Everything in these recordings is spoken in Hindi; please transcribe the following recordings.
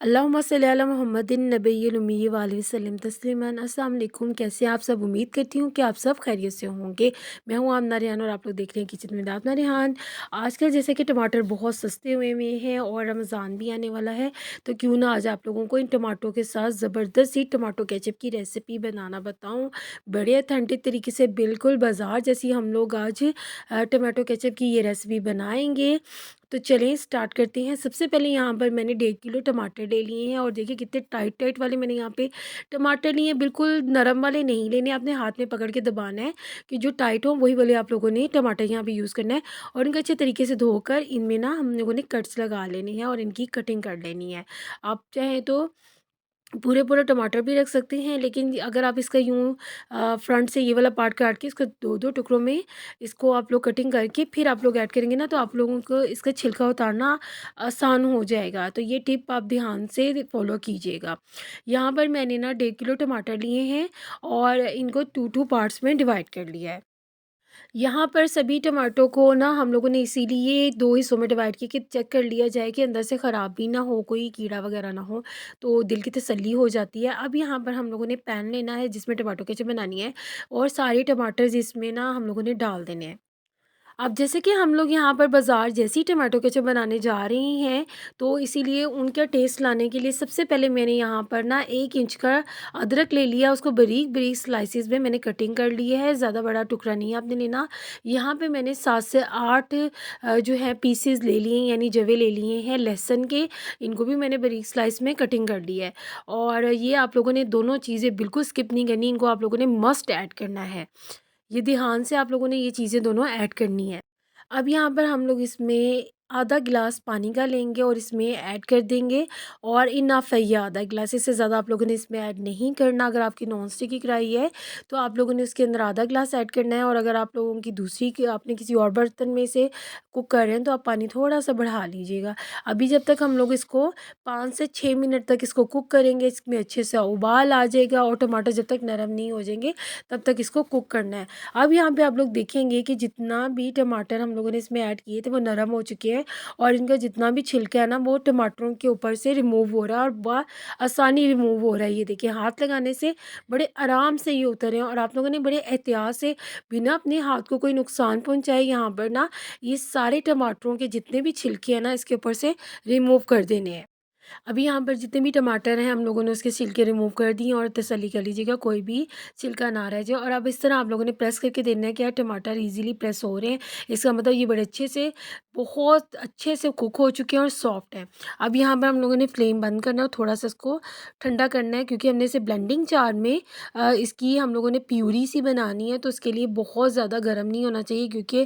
अल्लाहुम्मा सल्ली अला मुहम्मदिन नबिय्यिल उम्मी व अलैहि वसल्लम तस्लीमन। अस्सलाम वालेकुम। कैसे हैं आप सब? उम्मीद करती हूँ कि आप सब खैरियत से होंगे। मैं हूँ आमना रेहान और आप लोग देख रहे हैं किचन विद आमना रेहान। आजकल जैसे कि टमाटर बहुत सस्ते हुए हैं और रमज़ान भी आने वाला है, तो क्यों ना आज आप लोगों को इन टमाटरों के साथ ज़बरदस्त सी टमाटो केचप की रेसिपी बनाना बताऊँ। बड़े ऑथेंटिक तरीके से बिल्कुल बाज़ार जैसी हम लोग आज टमाटो केचप की ये रेसिपी बनाएँगे। तो चलिए स्टार्ट करते हैं। सबसे पहले यहाँ पर मैंने 1.5 किलो टमाटर ले लिए हैं और देखिए कितने टाइट टाइट वाले मैंने यहाँ पे टमाटर लिए हैं। बिल्कुल नरम वाले नहीं लेने, आपने हाथ में पकड़ के दबाना है कि जो टाइट हो वही वाले आप लोगों ने टमाटर यहाँ पे यूज़ करना है। और इनको अच्छे तरीके से धोकर इनमें ना हम लोगों ने कट्स लगा लेने हैं और इनकी कटिंग कर लेनी है। आप चाहें तो पूरे टमाटर भी रख सकते हैं, लेकिन अगर आप इसका यूँ फ्रंट से ये वाला पार्ट काट के इसको 2-2 टुकड़ों में इसको आप लोग कटिंग करके फिर आप लोग ऐड करेंगे ना, तो आप लोगों को इसका छिलका उतारना आसान हो जाएगा। तो ये टिप आप ध्यान से फॉलो कीजिएगा। यहाँ पर मैंने ना 1.5 किलो टमाटर लिए हैं और इनको 2-2 पार्ट्स में डिवाइड कर लिया है। यहाँ पर सभी टमाटो को ना हम लोगों ने इसीलिए 2 हिस्सों में डिवाइड किया कि चेक कर लिया जाए कि अंदर से ख़राब भी ना हो, कोई कीड़ा वग़ैरह ना हो, तो दिल की तसल्ली हो जाती है। अब यहाँ पर हम लोगों ने पैन लेना है जिसमें टमाटो केचप बनानी है और सारे टमाटर्स इसमें ना हम लोगों ने डाल देने हैं। अब जैसे कि हम लोग यहाँ पर बाज़ार जैसी टमाटो केचप बनाने जा रहे हैं, तो इसीलिए उनका टेस्ट लाने के लिए सबसे पहले मैंने यहाँ पर ना 1 इंच का अदरक ले लिया, उसको बारीक-बारीक स्लाइसेस में मैंने कटिंग कर ली है, ज़्यादा बड़ा टुकड़ा नहीं आपने लेना। यहाँ पे मैंने 7 से 8 जो है पीसेस ले लिए हैं, यानी जवे ले लिए हैं लहसुन के, इनको भी मैंने बारीक स्लाइस में कटिंग कर ली है। और ये आप लोगों ने दोनों चीज़ें बिल्कुल स्किप नहीं करनी, इनको आप लोगों ने मस्ट ऐड करना है। ये ध्यान से आप लोगों ने ये चीज़ें दोनों ऐड करनी है। अब यहाँ पर हम लोग इसमें आधा गिलास पानी का लेंगे और इसमें ऐड कर देंगे और इनफ है ये आधा गिलास, इससे ज़्यादा आप लोगों ने इसमें ऐड नहीं करना। अगर आपकी नॉन स्टिक की कढ़ाई है तो आप लोगों ने उसके अंदर आधा गिलास ऐड करना है, और अगर आप लोगों की दूसरी आपने किसी और बर्तन में से कुक कर रहे हैं तो आप पानी थोड़ा सा बढ़ा लीजिएगा। अभी जब तक हम लोग इसको 5 से 6 मिनट तक इसको कुक करेंगे, इसमें अच्छे से उबाल आ जाएगा और टमाटर जब तक नरम नहीं हो जाएंगे तब तक इसको कुक करना है। अब यहाँ पे आप लोग देखेंगे कि जितना भी टमाटर हम लोगों ने इसमें ऐड किए थे वो नरम हो चुके हैं और इनका जितना भी छिलका है ना वो टमाटरों के ऊपर से रिमूव हो रहा है और बड़ा आसानी रिमूव हो रहा है। ये देखिए हाथ लगाने से बड़े आराम से ये उतर रहे हैं और आप लोगों ने बड़े एहतियात से बिना अपने हाथ को कोई नुकसान पहुंचाए यहाँ पर ना ये सारे टमाटरों के जितने भी छिलके हैं ना इसके ऊपर से रिमूव कर देने हैं। अभी यहाँ पर जितने भी टमाटर हैं हम लोगों ने उसके छिलके रिमूव कर दिए और तसल्ली कर लीजिएगा कोई भी छिलका ना रह जाए। और अब इस तरह आप लोगों ने प्रेस करके देखना है कि यार टमाटर इजीली प्रेस हो रहे हैं, इसका मतलब ये बड़े अच्छे से बहुत अच्छे से कुक हो चुके हैं और सॉफ्ट हैं। अब यहाँ पर हम लोगों ने फ्लेम बंद करना है और थोड़ा सा इसको ठंडा करना है, क्योंकि हमने इसे ब्लेंडिंग जार में इसकी हम लोगों ने प्यूरी सी बनानी है, तो इसके लिए बहुत ज़्यादा गर्म नहीं होना चाहिए, क्योंकि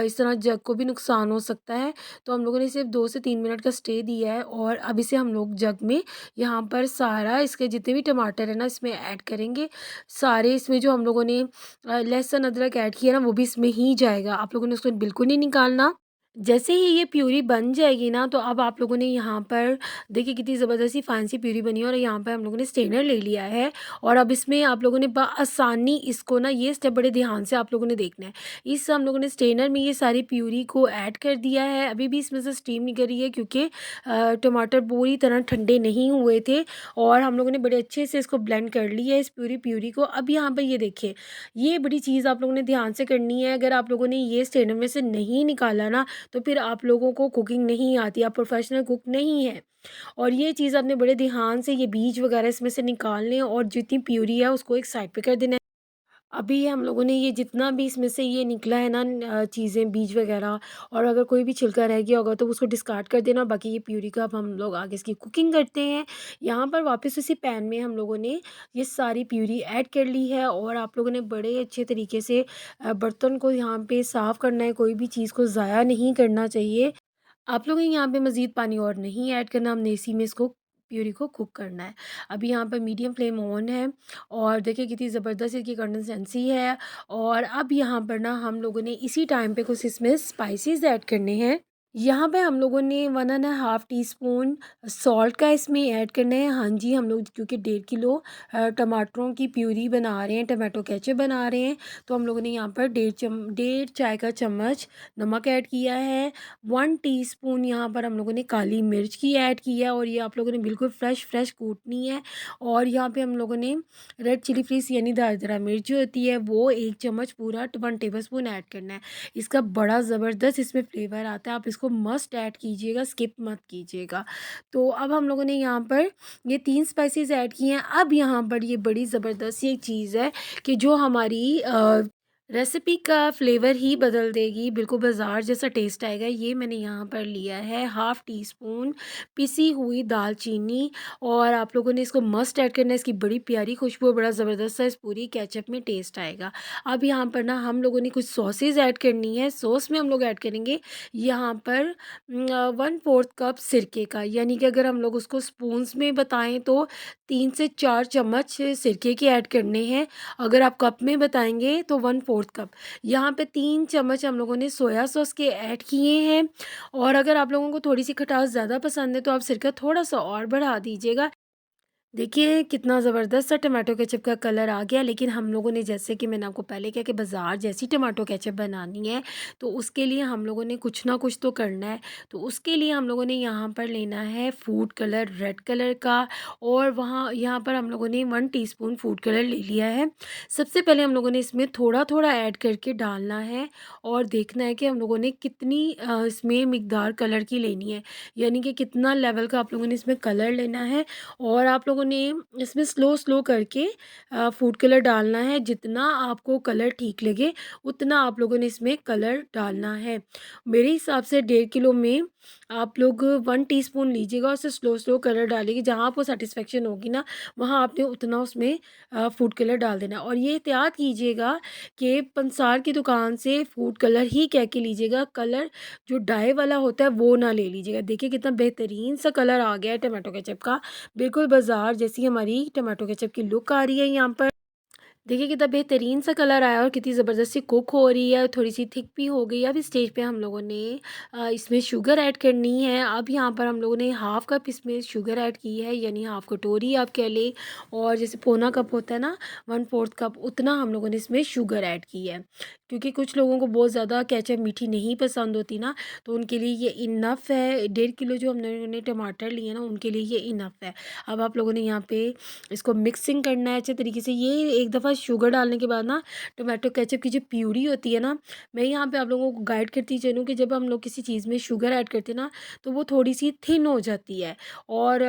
इस तरह जग को भी नुकसान हो सकता है। तो हम लोगों ने सिर्फ 2 से 3 मिनट का स्टे दिया है और अब इसे हम लोग जग में यहाँ पर सारा इसके जितने भी टमाटर है ना इसमें ऐड करेंगे। सारे इसमें जो हम लोगों ने लहसुन अदरक ऐड किया ना वो भी इसमें ही जाएगा, आप लोगों ने उसको बिल्कुल नहीं निकालना। जैसे ही ये प्यूरी बन जाएगी ना, तो अब आप लोगों ने यहाँ पर देखिए कितनी ज़बरदस्त सी फैंसी प्यूरी बनी है और यहाँ पर हम लोगों ने स्ट्रेनर ले लिया है और अब इसमें आप लोगों ने बआसानी इसको ना ये स्टेप बड़े ध्यान से आप लोगों ने देखना है। इस हम लोगों ने स्ट्रेनर में ये सारी प्यूरी को ऐड कर दिया है। अभी भी इसमें से स्टीम निकल रही है, क्योंकि टमाटर पूरी तरह ठंडे नहीं हुए थे और हम लोगों ने बड़े अच्छे से इसको ब्लेंड कर लिया है इस प्यूरी को। अब यहाँ पर ये देखिए, ये बड़ी चीज़ आप लोगों ने ध्यान से करनी है। अगर आप लोगों ने ये स्ट्रेनर में से नहीं निकाला ना, तो फिर आप लोगों को कुकिंग नहीं आती, आप प्रोफेशनल कुक नहीं हैं। और ये चीज़ आपने बड़े ध्यान से ये बीज वगैरह इसमें से निकालने हैं और जितनी प्यूरी है उसको एक साइड पे कर देना है। अभी हम लोगों ने ये जितना भी इसमें से ये निकला है ना चीज़ें बीज वगैरह, और अगर कोई भी छिलका रह गया होगा तो उसको डिस्कार्ड कर देना। बाकी ये प्यूरी का अब हम लोग आगे इसकी कुकिंग करते हैं। यहाँ पर वापस उसी पैन में हम लोगों ने ये सारी प्यूरी ऐड कर ली है और आप लोगों ने बड़े अच्छे तरीके से बर्तन को यहाँ पे साफ़ करना है, कोई भी चीज़ को ज़ाया नहीं करना चाहिए। आप लोगों ने यहाँ पे मज़ीद पानी और नहीं ऐड करना, हमने इसी में इसको प्यूरी को कुक करना है। अभी यहाँ पर मीडियम फ्लेम ऑन है और देखिए कितनी ज़बरदस्त इसकी कंसिस्टेंसी है। और अब यहाँ पर ना हम लोगों ने इसी टाइम पे कुछ इसमें स्पाइसेस ऐड करने हैं। यहाँ पे हम लोगों ने 1 एंड हाफ टी-स्पून सॉल्ट का इसमें ऐड करना है। हाँ जी, हम लोग क्योंकि 1.5 किलो टमाटरों की प्यूरी बना रहे हैं, टमाटो केचप बना रहे हैं, तो हम लोगों ने यहाँ पर डेढ़ चाय का चम्मच नमक ऐड किया है। 1 टीस्पून यहाँ पर हम लोगों ने काली मिर्च की ऐड की है, और ये आप लोगों ने बिल्कुल फ्रेश कूटनी है। और यहाँ पे हम लोगों ने रेड चिली फ्लेक्स यानी दरदरा मिर्च जो होती है वो 1 चम्मच पूरा 1 टेबलस्पून ऐड करना है। इसका बड़ा ज़बरदस्त इसमें फ्लेवर आता है, आप इसको मस्ट ऐड कीजिएगा, स्किप मत कीजिएगा। तो अब हम लोगों ने यहाँ पर ये 3 स्पाइसेस ऐड किए हैं। अब यहाँ पर ये बड़ी ज़बरदस्त सी एक चीज़ है कि जो हमारी रेसिपी का फ्लेवर ही बदल देगी, बिल्कुल बाज़ार जैसा टेस्ट आएगा। ये मैंने यहाँ पर लिया है हाफ़ टी स्पून पिसी हुई दालचीनी, और आप लोगों ने इसको मस्ट ऐड करना है। इसकी बड़ी प्यारी खुशबू, बड़ा ज़बरदस्त सा इस पूरी केचप में टेस्ट आएगा। अब यहाँ पर ना हम लोगों ने कुछ सॉसेज़ ऐड करनी है। सॉस में हम लोग ऐड करेंगे यहाँ पर 1/4 कप सिरके का, यानी कि अगर हम लोग उसको स्पून्स में बताएँ तो 3 से 4 चम्मच सिरके के ऐड करने हैं। अगर आप कप में बताएँगे तो 1/4 कप। यहाँ पे 3 चम्मच हम लोगों ने सोया सॉस के ऐड किए हैं, और अगर आप लोगों को थोड़ी-सी खटास ज़्यादा पसंद है तो आप सिरका थोड़ा-सा और बढ़ा दीजिएगा। देखिए कितना ज़बरदस्त सा टमाटो केचप का कलर आ गया। लेकिन हम लोगों ने, जैसे कि मैंने आपको पहले कहा कि बाज़ार जैसी टमाटो केचप बनानी है, तो उसके लिए हम लोगों ने कुछ ना कुछ तो करना है। तो उसके लिए हम लोगों ने यहाँ पर लेना है फूड कलर रेड कलर का, और वहाँ यहाँ पर हम लोगों ने 1 टीस्पून फूड कलर ले लिया है। सबसे पहले हम लोगों ने इसमें थोड़ा-थोड़ा ऐड करके डालना है, और देखना है कि हम लोगों ने कितनी इसमें मिकदार कलर की लेनी है, यानी कि कितना लेवल का आप लोगों ने इसमें कलर लेना है। और आप लोगों ने इसमें स्लो करके फूड कलर डालना है। जितना आपको कलर ठीक लगे उतना आप लोगों ने इसमें कलर डालना है। मेरे हिसाब से 1.5 किलो में आप लोग 1 टीस्पून लीजिएगा, उसे स्लो कलर डालिए। जहाँ आपको सैटिस्फैक्शन होगी ना, वहाँ आपने उतना उसमें फूड कलर डाल देना है। और ये एहतियात कीजिएगा कि पंसार की दुकान से फूड कलर ही कह के लीजिएगा, कलर जो डाई वाला होता है वो ना ले लीजिएगा। देखिए कितना बेहतरीन सा कलर आ गया है टमाटो केचप का। बिल्कुल बाज़ार जैसी हमारी टमाटो केचप की लुक आ रही है यहाँ पर। देखिए कितना बेहतरीन सा कलर आया, और कितनी ज़बरदस्त सी कुक हो रही है, थोड़ी-सी थिक भी हो गई है। अब इस स्टेज पे हम लोगों ने इसमें शुगर ऐड करनी है। अब यहाँ पर हम लोगों ने हाफ़ कप इसमें शुगर ऐड की है, यानी हाफ़ कटोरी आप कह लें। और जैसे पौना कप होता है ना, 1/4 कप उतना हम लोगों ने इसमें शुगर ऐड की है। क्योंकि कुछ लोगों को बहुत ज़्यादा केचप मीठी नहीं पसंद होती ना, तो उनके लिए ये इनफ़ है। 1.5 किलो जो हम लोगों ने टमाटर लिए ना, उनके लिए ये इनफ़ है। अब आप लोगों ने यहाँ पे इसको मिक्सिंग करना है अच्छे तरीके से। ये एक दफ़ा शुगर डालने के बाद ना, टोमेटो केचप की जो प्यूरी होती है ना, मैं यहाँ पे आप लोगों को गाइड करती चलूँ कि जब हम लोग किसी चीज़ में शुगर ऐड करते हैं ना, तो वो थोड़ी-सी थिन हो जाती है, और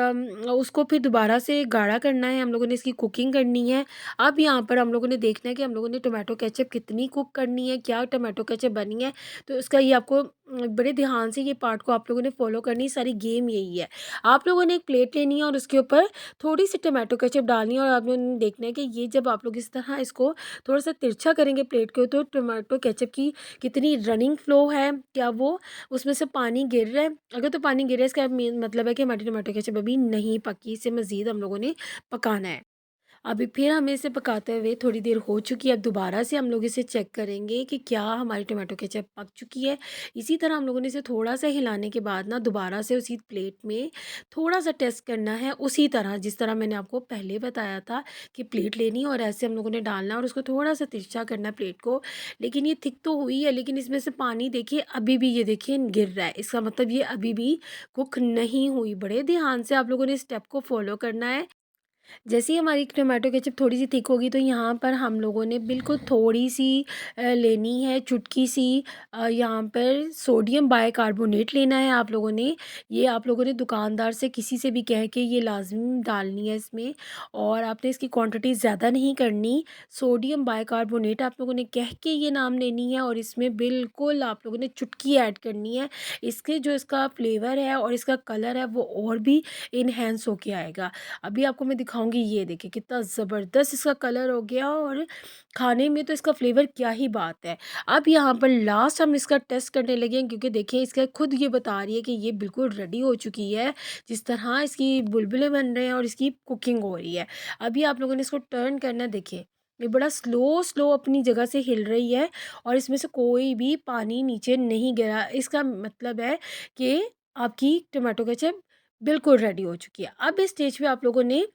उसको फिर दोबारा से गाढ़ा करना है। हम लोगों ने इसकी कुकिंग करनी है। अब यहाँ पर हम लोगों ने देखना है कि हम लोगों ने टोमेटो केचप कितनी कुक करनी है, क्या टोमेटो केचप बनी है। तो इसका ये आपको बड़े ध्यान से ये पार्ट को आप लोगों ने फ़ॉलो करनी है। सारी गेम यही है। आप लोगों ने एक प्लेट लेनी है, और उसके ऊपर थोड़ी-सी टोमेटो केचप डालनी है, और आप लोगों ने देखना है कि ये जब आप लोग इस तरह इसको थोड़ा-सा तिरछा करेंगे प्लेट को, तो टोमेटो केचप की कितनी रनिंग फ्लो है, क्या वो उसमें से पानी गिर रहा है? अगर तो पानी गिर रहा है, इसका मेन मतलब है कि हमारी टोमेटो केचप अभी नहीं पकी, इसे मज़ीद हम लोगों ने पकाना है। अभी फिर हमें इसे पकाते हुए थोड़ी देर हो चुकी है। अब दोबारा से हम लोग इसे चेक करेंगे कि क्या हमारी टोमेटो केचप पक चुकी है। इसी तरह हम लोगों ने इसे थोड़ा-सा हिलाने के बाद ना, दोबारा से उसी प्लेट में थोड़ा-सा टेस्ट करना है, उसी तरह जिस तरह मैंने आपको पहले बताया था कि प्लेट लेनी है और ऐसे हम लोगों ने डालना है, और उसको थोड़ा-सा तिरछा करना है प्लेट को। लेकिन ये थिक तो हुई है, लेकिन इसमें से पानी देखिए अभी भी, ये देखिए गिर रहा है। इसका मतलब ये अभी भी कुक नहीं हुई। बड़े ध्यान से आप लोगों ने स्टेप को फ़ॉलो करना है। जैसे ही हमारी टोमेटो केचप थोड़ी-सी थिक होगी, तो यहाँ पर हम लोगों ने बिल्कुल थोड़ी-सी लेनी है, चुटकी-सी यहाँ पर सोडियम बाइकार्बोनेट लेना है आप लोगों ने। ये आप लोगों ने दुकानदार से किसी से भी कह के ये लाज़िम डालनी है इसमें, और आपने इसकी क्वांटिटी ज़्यादा नहीं करनी। सोडियम बाइकार्बोनेट आप लोगों ने कह के ये नाम लेनी है, और इसमें बिल्कुल आप लोगों ने चुटकी ऐड करनी है। इसके जो इसका फ्लेवर है और इसका कलर है, वो और भी इन्हेंस होके आएगा। अभी आपको मैं दिखाऊँगी, ये देखिए कितना ज़बरदस्त इसका कलर हो गया, और खाने में तो इसका फ्लेवर क्या ही बात है। अब यहाँ पर लास्ट हम इसका टेस्ट करने लगे हैं, क्योंकि देखिए इसका खुद ये बता रही है कि ये बिल्कुल रेडी हो चुकी है, जिस तरह इसकी बुलबुले बन रहे हैं और इसकी कुकिंग हो रही है। अभी आप लोगों ने इसको टर्न करना है, देखिए। ये बड़ा स्लो अपनी जगह से हिल रही है और इसमें से कोई भी पानी नीचे नहीं गिरा। इसका मतलब है कि आपकी टोमेटो केचप बिल्कुल रेडी हो चुकी है। अब इस स्टेज पे आप लोगों ने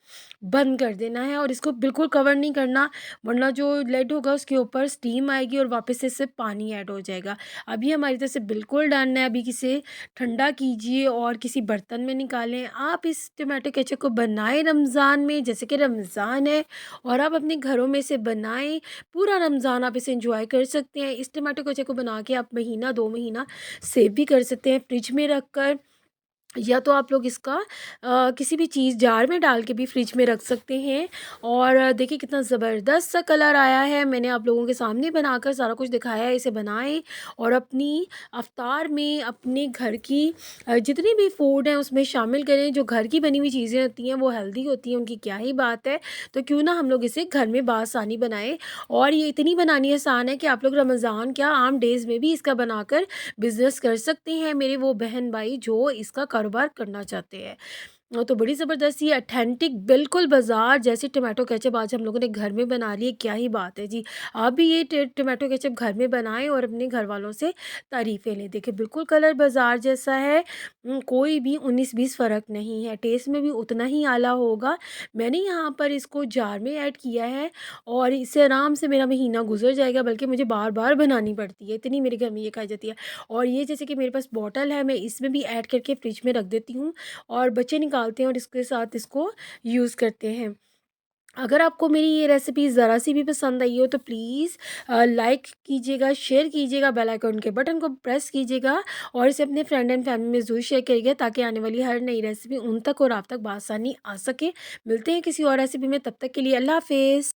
बंद कर देना है और इसको बिल्कुल कवर नहीं करना, वरना जो लिड होगा उसके ऊपर स्टीम आएगी और वापस से इससे पानी ऐड हो जाएगा। अभी हमारी तरफ से बिल्कुल डन है। अभी इसे ठंडा कीजिए और किसी बर्तन में निकालें। आप इस टोमेटो केचप को बनाएँ रमज़ान में, जैसे कि रमज़ान है, और आप अपने घरों में इसे बनाएँ। पूरा रमज़ान आप इसे एंजॉय कर सकते हैं। इस टोमेटो केचप को बना के आप महीना 2 महीना सेव भी कर सकते हैं फ्रिज में रखकर, या तो आप लोग इसका किसी भी चीज़ जार में डाल के भी फ्रिज में रख सकते हैं। और देखिए कितना ज़बरदस्त सा कलर आया है। मैंने आप लोगों के सामने बनाकर सारा कुछ दिखाया है। इसे बनाएँ और अपनी इफ्तार में अपने घर की जितनी भी फूड है उसमें शामिल करें। जो घर की बनी हुई चीज़ें होती हैं वो हेल्दी होती हैं, उनकी क्या ही बात है। तो क्यों ना हम लोग इसे घर में बासानी बनाएँ, और ये इतनी बनानी आसान है कि आप लोग रमज़ान क्या आम डेज़ में भी इसका बनाकर बिज़नेस कर सकते हैं, मेरे वो बहन-भाई जो इसका कारोबार करना चाहते हैं। तो बड़ी ज़बरदस्त ये ऑथेंटिक बिल्कुल बाज़ार जैसी टोमेटो केचप आज हम लोगों ने घर में बना ली है, क्या ही बात है जी। आप भी ये टोमेटो केचप घर में बनाएँ और अपने घरवालों से तारीफ़ें लें। देखिए बिल्कुल कलर बाज़ार जैसा है, कोई भी 19-20 फ़र्क नहीं है, टेस्ट में भी उतना ही आला होगा। मैंने यहाँ पर इसको जार में ऐड किया है और इससे आराम से मेरा महीना गुज़र जाएगा, बल्कि मुझे बार-बार बनानी पड़ती है, इतनी मेरे घर में ये खाई जाती है। और ये जैसे कि मेरे पास बॉटल है, मैं इसमें भी ऐड करके फ्रिज में रख देती हूँ और बच्चे निकालते हैं और इसके साथ इसको यूज़ करते हैं। अगर आपको मेरी ये रेसिपी ज़रा-सी भी पसंद आई हो तो प्लीज़ लाइक कीजिएगा, शेयर कीजिएगा, बेल आइकन के बटन को प्रेस कीजिएगा और इसे अपने फ्रेंड एंड फैमिली में ज़रूर शेयर करिएगा, ताकि आने वाली हर नई रेसिपी उन तक और आप तक बआसानी आ सके। मिलते हैं किसी और रेसिपी में, तब तक के लिए अल्लाह हाफ़िज़।